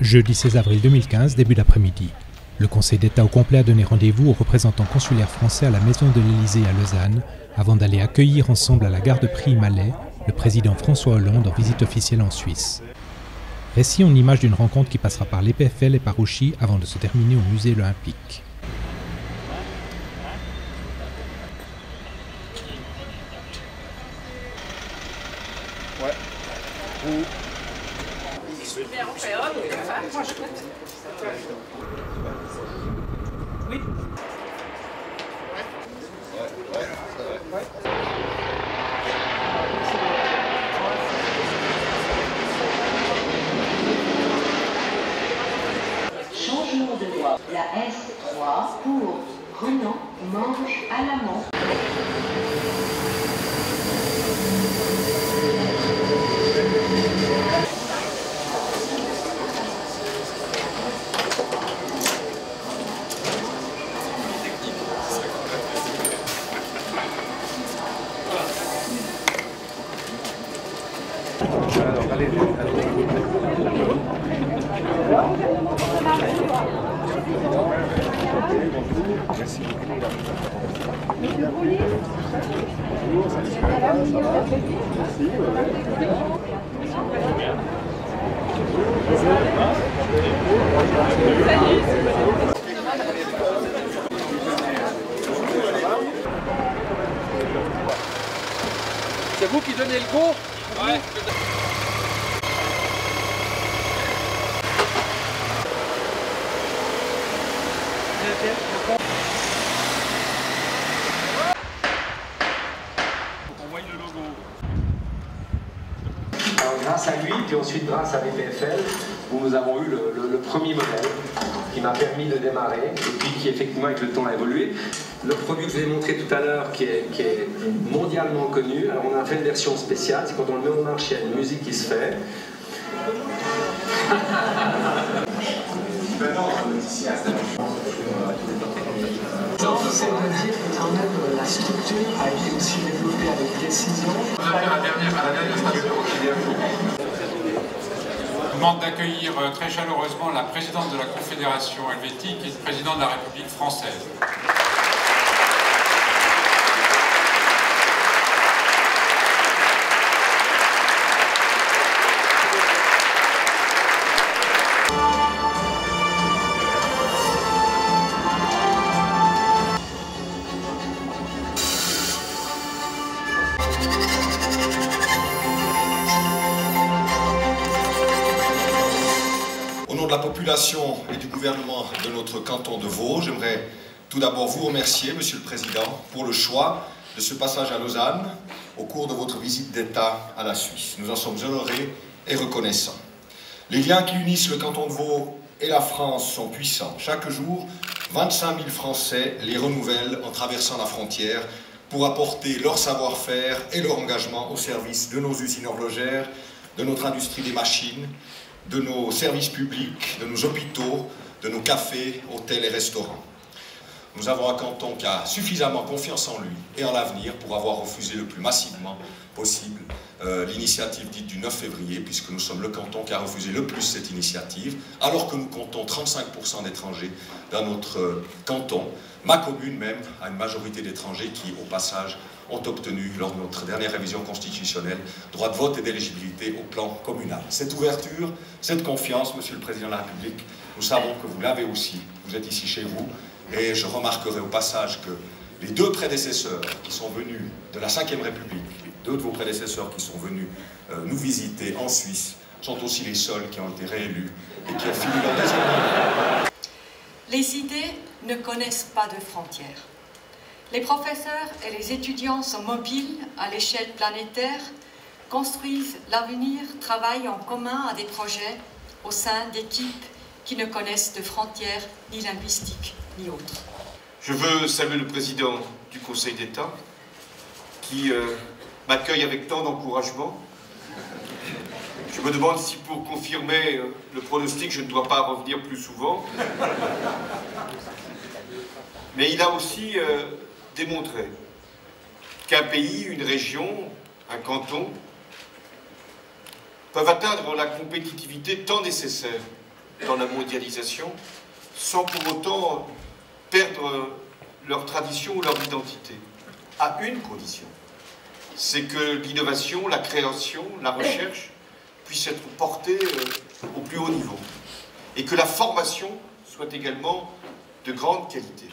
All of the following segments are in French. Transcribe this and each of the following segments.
Jeudi 16 avril 2015, début d'après-midi. Le Conseil d'État au complet a donné rendez-vous aux représentants consulaires français à la Maison de l'Élysée à Lausanne, avant d'aller accueillir ensemble à la gare de Prix-Malais le président François Hollande en visite officielle en Suisse. Récit en image d'une rencontre qui passera par l'EPFL et par Ouchy avant de se terminer au musée olympique. Oui. Changement de voie. La S3 pour Renan, Manche à l'amont. Alors, allez. Merci beaucoup. Bonjour, ça va? Merci. C'est vous qui donnez le go? Ouais. Alors grâce à lui, puis ensuite grâce à l'EPFL, nous avons eu le premier modèle qui m'a permis de démarrer et puis qui effectivement avec le temps a évolué. Le produit que je vous ai montré tout à l'heure qui est mondialement connu, alors on a fait une version spéciale, c'est quand on le met en marche, il y a une musique qui se fait. C'est de dire que quand même la structure a été aussi développée avec précision. On a fait à la dernière station. Je demande d'accueillir très chaleureusement la présidente de la Confédération helvétique et le président de la République française. Au nom de la population et du gouvernement de notre canton de Vaud, j'aimerais tout d'abord vous remercier, Monsieur le Président, pour le choix de ce passage à Lausanne au cours de votre visite d'État à la Suisse. Nous en sommes honorés et reconnaissants. Les liens qui unissent le canton de Vaud et la France sont puissants. Chaque jour, 25 000 Français les renouvellent en traversant la frontière pour apporter leur savoir-faire et leur engagement au service de nos usines horlogères, de notre industrie des machines, de nos services publics, de nos hôpitaux, de nos cafés, hôtels et restaurants. Nous avons un canton qui a suffisamment confiance en lui et en l'avenir pour avoir refusé le plus massivement possible l'initiative dite du 9 février, puisque nous sommes le canton qui a refusé le plus cette initiative, alors que nous comptons 35% d'étrangers dans notre canton. Ma commune même a une majorité d'étrangers qui, au passage, ont obtenu, lors de notre dernière révision constitutionnelle, droit de vote et d'éligibilité au plan communal. Cette ouverture, cette confiance, Monsieur le Président de la République, nous savons que vous l'avez aussi. Vous êtes ici chez vous, et je remarquerai au passage que les deux prédécesseurs qui sont venus de la Ve République, les deux de vos prédécesseurs qui sont venus nous visiter en Suisse, sont aussi les seuls qui ont été réélus et qui ont fini leur deuxième mandat. Les idées ne connaissent pas de frontières. Les professeurs et les étudiants sont mobiles à l'échelle planétaire, construisent l'avenir, travaillent en commun à des projets au sein d'équipes qui ne connaissent de frontières ni linguistiques ni autres. Je veux saluer le président du Conseil d'État qui m'accueille avec tant d'encouragement. Je me demande si pour confirmer le pronostic, je ne dois pas revenir plus souvent. Mais il a aussi démontré qu'un pays, une région, un canton peuvent atteindre la compétitivité tant nécessaire dans la mondialisation, sans pour autant perdre leur tradition ou leur identité, à une condition, c'est que l'innovation, la création, la recherche puissent être portées au plus haut niveau et que la formation soit également de grande qualité.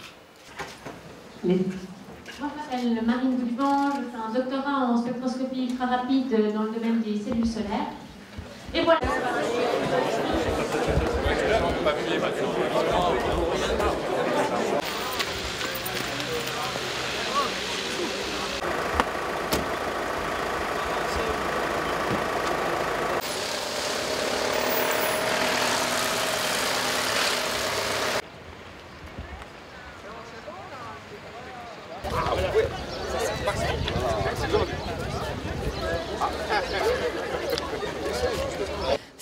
Je m'appelle Marine Boudban, je fais un doctorat en spectroscopie ultra rapide dans le domaine des cellules solaires. Et voilà.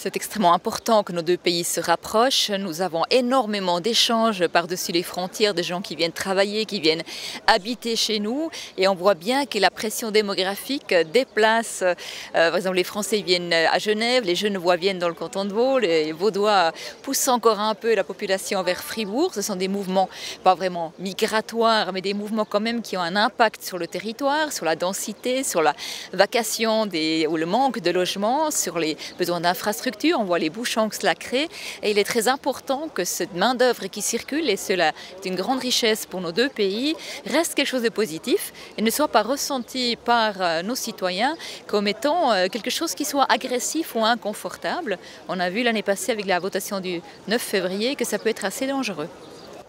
C'est extrêmement important que nos deux pays se rapprochent. Nous avons énormément d'échanges par-dessus les frontières, des gens qui viennent travailler, qui viennent habiter chez nous. Et on voit bien que la pression démographique déplace, par exemple les Français viennent à Genève, les Genevois viennent dans le canton de Vaud, les Vaudois poussent encore un peu la population vers Fribourg. Ce sont des mouvements pas vraiment migratoires, mais des mouvements quand même qui ont un impact sur le territoire, sur la densité, sur la vacation ou le manque de logements, sur les besoins d'infrastructures. On voit les bouchons que cela crée et il est très important que cette main-d'œuvre qui circule, et cela est une grande richesse pour nos deux pays, reste quelque chose de positif et ne soit pas ressenti par nos citoyens comme étant quelque chose qui soit agressif ou inconfortable. On a vu l'année passée avec la votation du 9 février que ça peut être assez dangereux.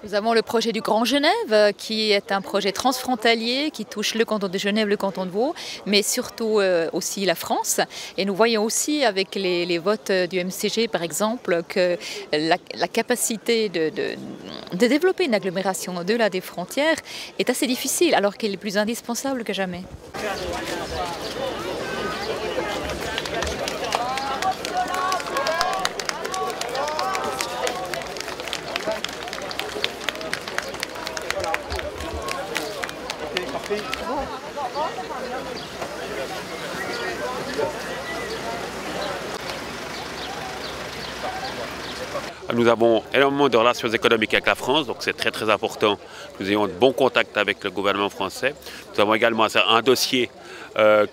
Nous avons le projet du Grand Genève, qui est un projet transfrontalier qui touche le canton de Genève, le canton de Vaud, mais surtout aussi la France. Et nous voyons aussi avec les votes du MCG, par exemple, que la capacité de développer une agglomération au-delà des frontières est assez difficile, alors qu'elle est plus indispensable que jamais. Nous avons énormément de relations économiques avec la France, donc c'est très très important que nous ayons de bons contacts avec le gouvernement français. Nous avons également un dossier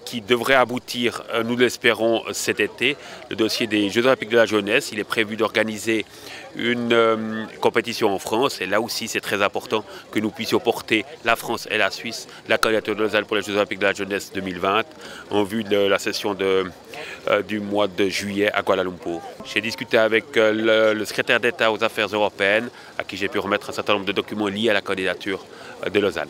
qui devrait aboutir, nous l'espérons, cet été, le dossier des Jeux Olympiques de la jeunesse. Il est prévu d'organiser une compétition en France et là aussi c'est très important que nous puissions porter, la France et la Suisse, la candidature de Lausanne pour les Jeux Olympiques de la jeunesse 2020 en vue de la session du mois de juillet à Kuala Lumpur. J'ai discuté avec le secrétaire d'État aux affaires européennes à qui j'ai pu remettre un certain nombre de documents liés à la candidature de Lausanne.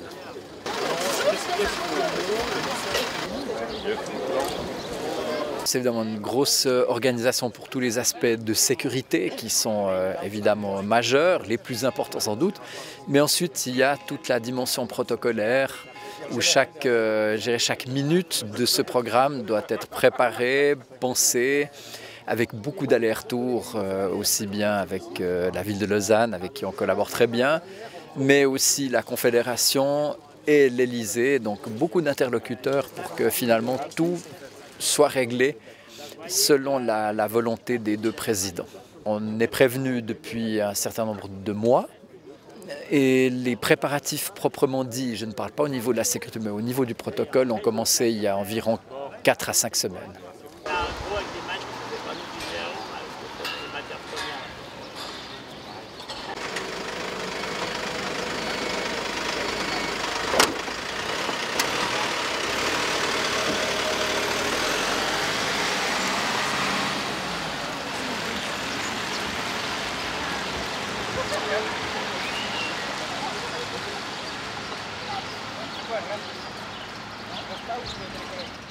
C'est évidemment une grosse organisation pour tous les aspects de sécurité qui sont évidemment majeurs, les plus importants sans doute. Mais ensuite, il y a toute la dimension protocolaire où chaque minute de ce programme doit être préparée, pensée, avec beaucoup d'allers-retours, aussi bien avec la ville de Lausanne, avec qui on collabore très bien, mais aussi la Confédération et l'Élysée, donc beaucoup d'interlocuteurs pour que finalement tout soit réglé selon la volonté des deux présidents. On est prévenu depuis un certain nombre de mois et les préparatifs proprement dits, je ne parle pas au niveau de la sécurité, mais au niveau du protocole, ont commencé il y a environ 4 à 5 semaines. Gracias.